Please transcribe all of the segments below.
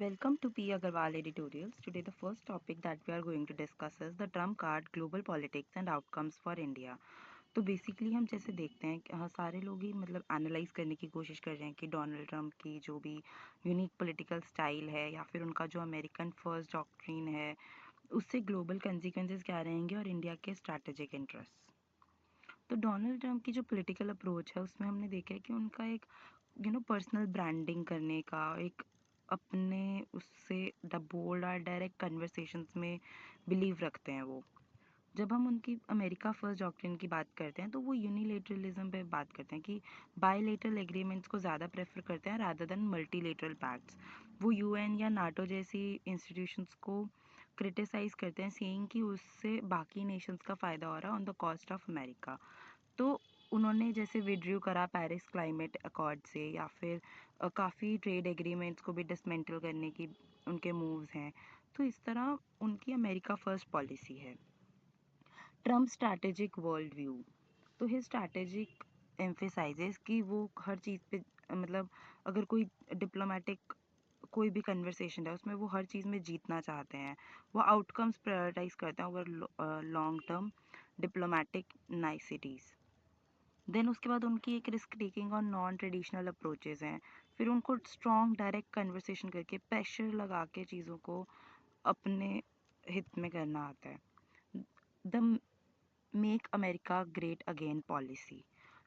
Welcome to P. Agarwal Editorials. Today, the first topic that we are going to discuss is the Trump card, global politics and outcomes for India. तो basically हम जैसे देखते हैं कि हाँ सारे लोग ही मतलब एनालाइज करने की कोशिश कर रहे हैं कि डोनाल्ड ट्रंप की जो भी यूनिक पॉलिटिकल स्टाइल है या फिर उनका जो अमेरिकन फर्स्ट डॉक्ट्रिन है उससे ग्लोबल कंसिक्वेंसेस क्या रहेंगे और इंडिया के स्ट्रैटेजिक इंटरेस्ट। तो डोनाल्ड ट्रंप की जो पॉलिटिकल अप्रोच है उसमें हमने देखा है कि उनका एक पर्सनल ब्रांडिंग करने का एक अपने उससे द बोल्ड और डायरेक्ट कन्वर्सेशंस में बिलीव रखते हैं वो। जब हम उनकी अमेरिका फर्स्ट डॉक्ट्रिन की बात करते हैं तो वो यूनिलेटरलिज्म पे बात करते हैं कि बायलेटरल एग्रीमेंट्स को ज़्यादा प्रेफर करते हैं रादर देन मल्टीलेटरल पैक्ट्स। वो यूएन या नाटो जैसी इंस्टीट्यूशंस को क्रिटिसाइज करते हैं सेइंग कि उससे बाकी नेशंस का फ़ायदा हो रहा है on the cost of America. तो उन्होंने जैसे विड्रू करा पेरिस क्लाइमेट अकॉर्ड से या फिर काफ़ी ट्रेड एग्रीमेंट्स को भी डिसमेंटल करने की उनके मूव्स हैं। तो इस तरह उनकी अमेरिका फर्स्ट पॉलिसी है। ट्रम्प स्ट्रैटेजिक वर्ल्ड व्यू, तो हिज स्ट्रैटेजिक एम्फेसाइजेस कि वो हर चीज़ पे मतलब अगर कोई डिप्लोमेटिक कोई भी कन्वर्सेशन है उसमें वो हर चीज़ में जीतना चाहते हैं। वो आउटकम्स प्रायोरिटाइज करते हैं over long term diplomatic niceties. Then उसके बाद उनकी एक रिस्क टेकिंग और नॉन ट्रेडिशनल अप्रोचेज़ हैं। फिर उनको स्ट्रॉन्ग डायरेक्ट कन्वर्सेशन करके प्रेशर लगा के चीज़ों को अपने हित में करना आता है। The make America great again policy,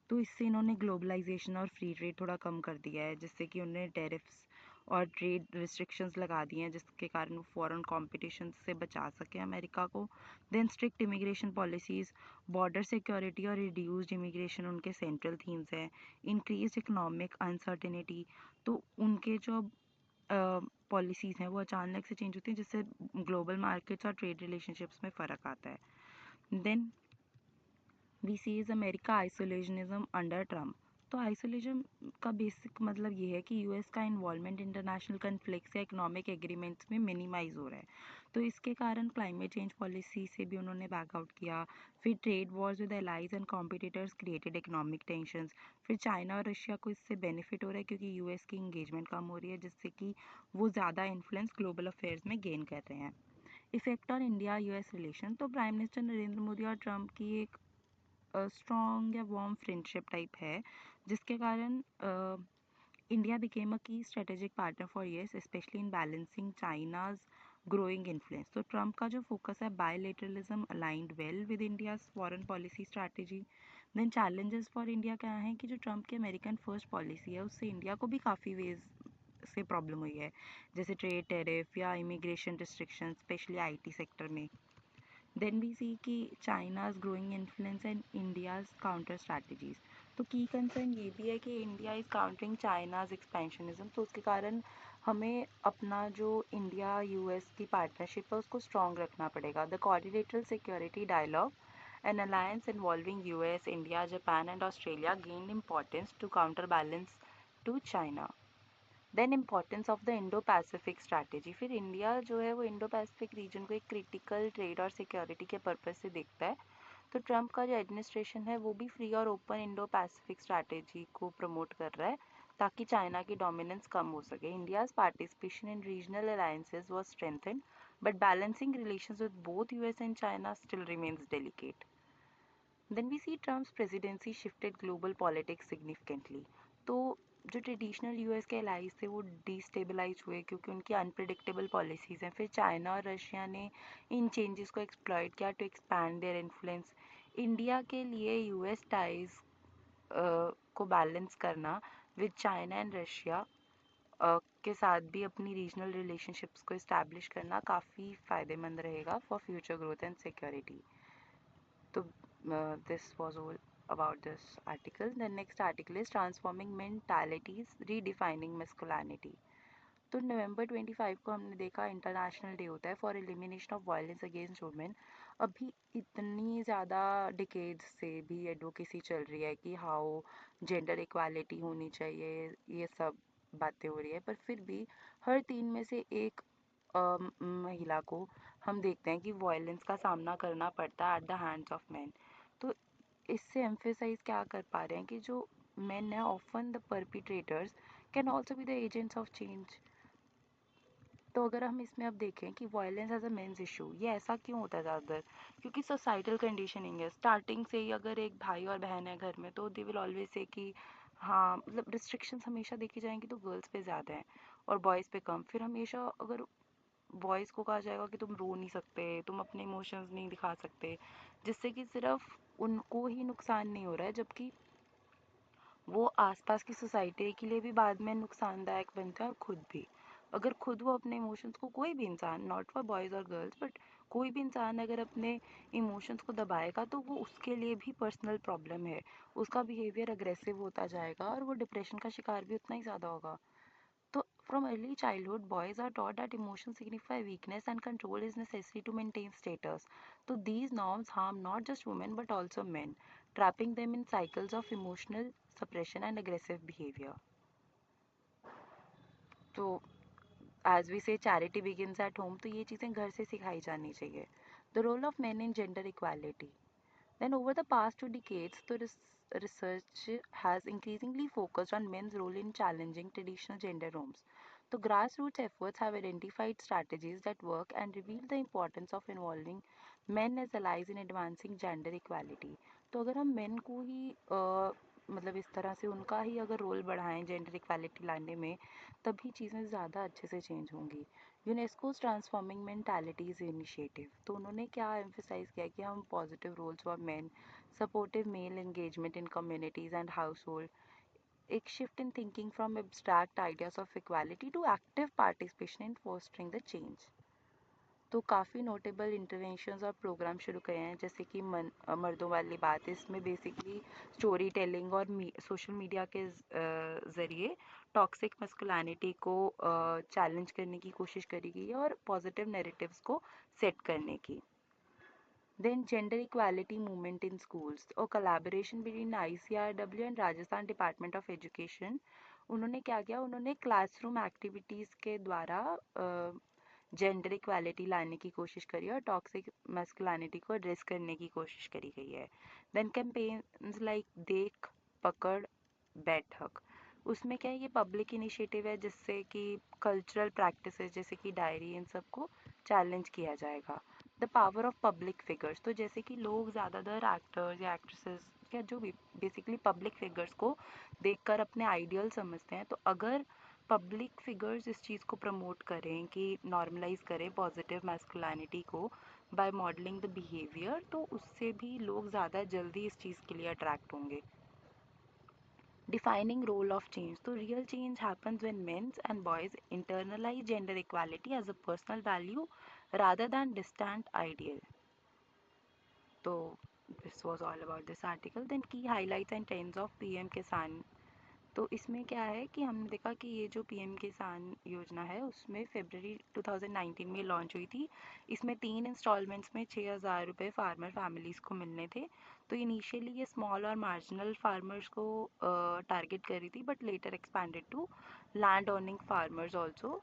तो इससे इन्होंने ग्लोबलाइजेशन और फ्री ट्रेड थोड़ा कम कर दिया है जिससे कि उन्होंने टेरिफ्स और ट्रेड रिस्ट्रिक्शंस लगा दिए हैं जिसके कारण वो फॉरेन कंपटीशन से बचा सके अमेरिका को। Then strict immigration policies, border security और रिड्यूस्ड इमिग्रेशन उनके सेंट्रल थीम्स हैं। इंक्रीज इकोनॉमिक अनसर्टेनिटी, तो उनके जो पॉलिसीज़ हैं वो अचानक से चेंज होती हैं जिससे ग्लोबल मार्केट्स और ट्रेड रिलेशनशिप्स में फ़र्क आता है। Then we see America isolationism under Trump, तो आइसोलेशन का बेसिक मतलब ये है कि यूएस का इन्वॉल्वमेंट इंटरनेशनल कन्फ्लिक्ट्स या इकोनॉमिक एग्रीमेंट्स में मिनिमाइज हो रहा है। तो इसके कारण क्लाइमेट चेंज पॉलिसी से भी उन्होंने बैकआउट किया। फिर trade Wars with allies and competitors created economic tensions. फिर चाइना और रशिया को इससे बेनिफिट हो रहा है क्योंकि यूएस की इंगेजमेंट कम हो रही है जिससे कि वो ज़्यादा इन्फ्लुएंस ग्लोबल अफेयर्स में गेन कर रहे हैं। Effect on India US relation, तो प्राइम मिनिस्टर नरेंद्र मोदी और ट्रम्प की एक स्ट्रॉन्ग या वार्म फ्रेंडशिप टाइप है जिसके कारण India became a key strategic partner for US especially in balancing China's growing influence. तो ट्रम्प का जो फोकस है bilateralism aligned well with India's foreign policy strategy. Then challenges for India क्या है कि जो ट्रम्प की अमेरिकन फर्स्ट पॉलिसी है उससे इंडिया को भी काफ़ी वेज से प्रॉब्लम हुई है जैसे ट्रेड टेरिफ या immigration restriction specially IT sector में। देन वी सी कि China's growing influence and India's counter strategies, तो की कंसर्न ये भी है कि India is countering China's expansionism. तो उसके कारण हमें अपना जो इंडिया यूएस की पार्टनरशिप है उसको स्ट्रॉन्ग रखना पड़ेगा। The coordinator security dialogue, an alliance involving US, India, Japan and Australia gained importance to counterbalance to China। Then importance of the Indo Pacific strategy, फिर इंडिया जो है वो इंडो पैसिफिक रीजन को एक क्रिटिकल ट्रेड और security के purpose से देखता है। तो ट्रम्प का जो एडमिनिस्ट्रेशन है वो भी फ्री और ओपन इंडो पैसिफिक स्ट्रैटेजी को प्रमोट कर रहा है ताकि चाइना की डोमिनेंस कम हो सके। India's participation in regional alliances was strengthened but balancing relations with both US and China still remains delicate. Then we see Trump's presidency shifted global politics significantly, तो जो ट्रेडिशनल यूएस के allies थे वो destabilise हुए क्योंकि उनकी unpredictable policies हैं। फिर चाइना और रशिया ने इन चेंजेस को एक्सप्लॉइट किया to expand their influence. India के लिए यूएस टाइज को बैलेंस करना विद चाइना एंड रशिया के साथ भी अपनी रीजनल रिलेशनशिप्स को इस्टेब्लिश करना काफ़ी फ़ायदेमंद रहेगा for future growth and security. So this was all about this article. The next article is transforming mentalities, redefining masculinity। तो नवंबर 25 को हमने देखा इंटरनेशनल डे होता है for elimination of violence against women. अभी इतनी ज़्यादा डिकेड्स से भी एडवोकेसी चल रही है कि हाउ जेंडर इक्वालिटी होनी चाहिए, ये सब बातें हो रही है, पर फिर भी हर 3 में से एक महिला को हम देखते हैं कि वायलेंस का सामना करना पड़ता है at the hands of man. तो इससे एम्फेसाइज क्या कर पा रहे हैं कि जो मैन है often the perpetrators can also be the agents of change. तो अगर हम इसमें अब देखें कि violence as a men's issue, ये ऐसा क्यों होता है ज़्यादातर? क्योंकि सोसाइटल कंडीशनिंग है। स्टार्टिंग से ही अगर एक भाई और बहन है घर में तो दे विल ऑलवेज से कि हाँ, मतलब रिस्ट्रिक्शंस हमेशा देखी जाएंगी तो गर्ल्स पे ज़्यादा हैं और बॉयज़ पे कम। फिर हमेशा अगर बॉयज़ को कहा जाएगा कि तुम रो नहीं सकते, तुम अपने इमोशंस नहीं दिखा सकते, जिससे कि सिर्फ उनको ही नुकसान नहीं हो रहा है, जबकि वो आसपास की सोसाइटी के लिए भी बाद में नुकसानदायक बनता है और खुद भी। अगर खुद वो अपने इमोशंस को, कोई भी इंसान, नॉट फॉर बॉयज़ और गर्ल्स बट कोई भी इंसान अगर अपने इमोशंस को दबाएगा तो वो उसके लिए भी पर्सनल प्रॉब्लम है। उसका बिहेवियर अग्रेसिव होता जाएगा और वो डिप्रेशन का शिकार भी उतना ही ज़्यादा होगा। So, from early childhood, boys are taught that emotions signify weakness and control is necessary to maintain status. So, these norms harm not just women but also men, trapping them in cycles of emotional suppression and aggressive behavior. तो as we say charity begins at home, तो ये चीज़ें घर से सिखाई जानी चाहिए. The role of men in gender equality. Then, over the past 2 decades, the research has increasingly focused on men's role in challenging traditional gender norms. The grassroots efforts have identified strategies that work and reveal the importance of involving men as allies in advancing gender equality. तो अगर हम men को ही मतलब इस तरह से उनका ही अगर रोल बढ़ाएं जेंडर इक्वालिटी लाने में, तभी चीज़ें ज़्यादा अच्छे से चेंज होंगी. यूनेस्को's ट्रांसफॉर्मिंग मेंटालिटीज इनिशिएटिव, तो उन्होंने क्या एम्फेसाइज किया कि हम positive roles for men, supportive male engagement in communities and household, एक shift in thinking from abstract ideas of equality to active participation in fostering the change. तो काफ़ी notable interventions और प्रोग्राम शुरू किए हैं, जैसे कि मर्दों वाली बात, इसमें बेसिकली स्टोरी टेलिंग और सोशल मीडिया के ज़रिए टॉक्सिक मस्कुलिनिटी को चैलेंज करने की कोशिश करी गई है और पॉजिटिव नैरेटिव्स को सेट करने की. Then gender equality movement in schools और collaboration between ICRW and Rajasthan department of education. उन्होंने क्या किया, उन्होंने क्लासरूम एक्टिविटीज़ के द्वारा जेंडर इक्वालिटी लाने की कोशिश करी और टॉक्सिक मैस्कुलिनिटी को एड्रेस करने की कोशिश करी गई है. देन कैंपेन्स लाइक देख, पकड़, बैठक, उसमें क्या है, ये पब्लिक इनिशिएटिव है जिससे कि कल्चरल प्रैक्टिसेस जैसे कि डायरी, इन सबको चैलेंज किया जाएगा. The power of public figures, तो जैसे कि लोग ज़्यादातर एक्टर्स या एक्ट्रेसेस या जो भी बेसिकली पब्लिक फिगर्स को देखकर अपने आइडियल समझते हैं, तो अगर पब्लिक फिगर्स इस चीज़ को प्रमोट करें कि नॉर्मलाइज करें पॉजिटिव मैस्कुलिनिटी को बाय मॉडलिंग द बिहेवियर, तो उससे भी लोग ज़्यादा जल्दी इस चीज़ के लिए अट्रैक्ट होंगे. Defining role of change, तो real change happens when men and boys internalize gender equality as a personal value rather than distant ideal. तो this was all about this article. Then key highlights and trends of PM किसान. तो इसमें क्या है कि हमने देखा कि ये जो PM किसान योजना है उसमें फरवरी 2019 में लॉन्च हुई थी. इसमें 3 इंस्टॉलमेंट्स में 6,000 रुपये फार्मर फैमिलीज़ को मिलने थे. तो इनिशियली ये स्मॉल और मार्जिनल फार्मर्स को टारगेट करी थी, but later expanded to land owning farmers also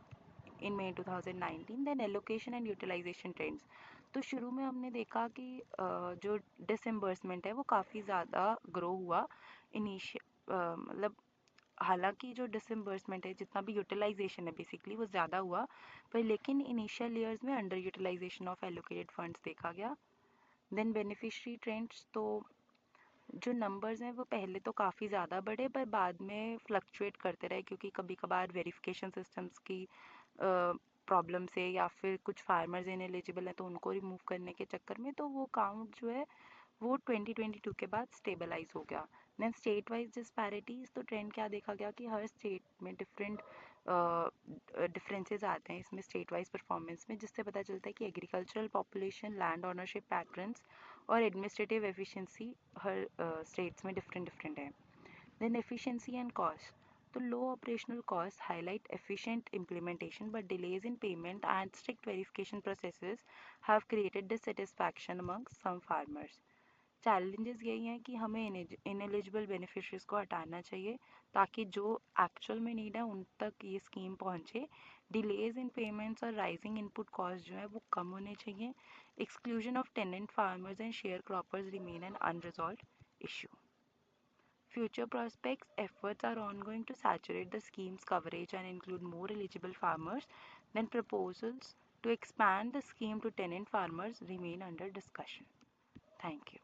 in May 2019. Then allocation and utilisation trends. तो शुरू में हमने देखा कि जो डिसम्बर्समेंट है वो काफ़ी ज़्यादा ग्रो हुआ. मतलब हालांकि जो डिसम्बर्समेंट है, जितना भी यूटिलाइजेशन है बेसिकली वो ज़्यादा हुआ, पर लेकिन इनिशियल ईयर्स में under utilisation of allocated funds देखा गया. देन बेनिफिशरी ट्रेंड्स, तो जो नंबर्स हैं वो पहले तो काफ़ी ज़्यादा बढ़े पर बाद में फ्लक्चुएट करते रहे, क्योंकि कभी कभार वेरिफिकेशन सिस्टम्स की प्रॉब्लम से या फिर कुछ फार्मर्स इनएलिजिबल हैं तो उनको रिमूव करने के चक्कर में तो वो काउंट जो है वो 2022 के बाद स्टेबलाइज हो गया. देन स्टेट वाइज डिस्पैरिटीज़, तो ट्रेंड क्या देखा गया कि हर स्टेट में डिफरेंट डिफरेंसेस आते हैं इसमें स्टेट वाइज परफॉर्मेंस में, जिससे पता चलता है कि agricultural population, land ownership patterns और एडमिनिस्ट्रेटिव एफिशिएंसी हर स्टेट्स में डिफरेंट डिफरेंट है. देन एफिशिएंसी एंड कॉस्ट, तो low operational costs highlight efficient implementation, but delays in payment and strict verification processes have created dissatisfaction among some farmers. Challenges यही हैं कि हमें ineligible beneficiaries को हटाना चाहिए ताकि जो एक्चुअल में नीड है उन तक ये स्कीम पहुंचे. डिलेज इन पेमेंट्स और राइजिंग इनपुट कॉस्ट जो है वो कम होने चाहिए. Exclusion of tenant farmers and sharecroppers remain an unresolved issue. Future prospects efforts are ongoing to saturate the scheme's coverage and include more eligible farmers Then proposals to expand the scheme to tenant farmers remain under discussion. Thank you.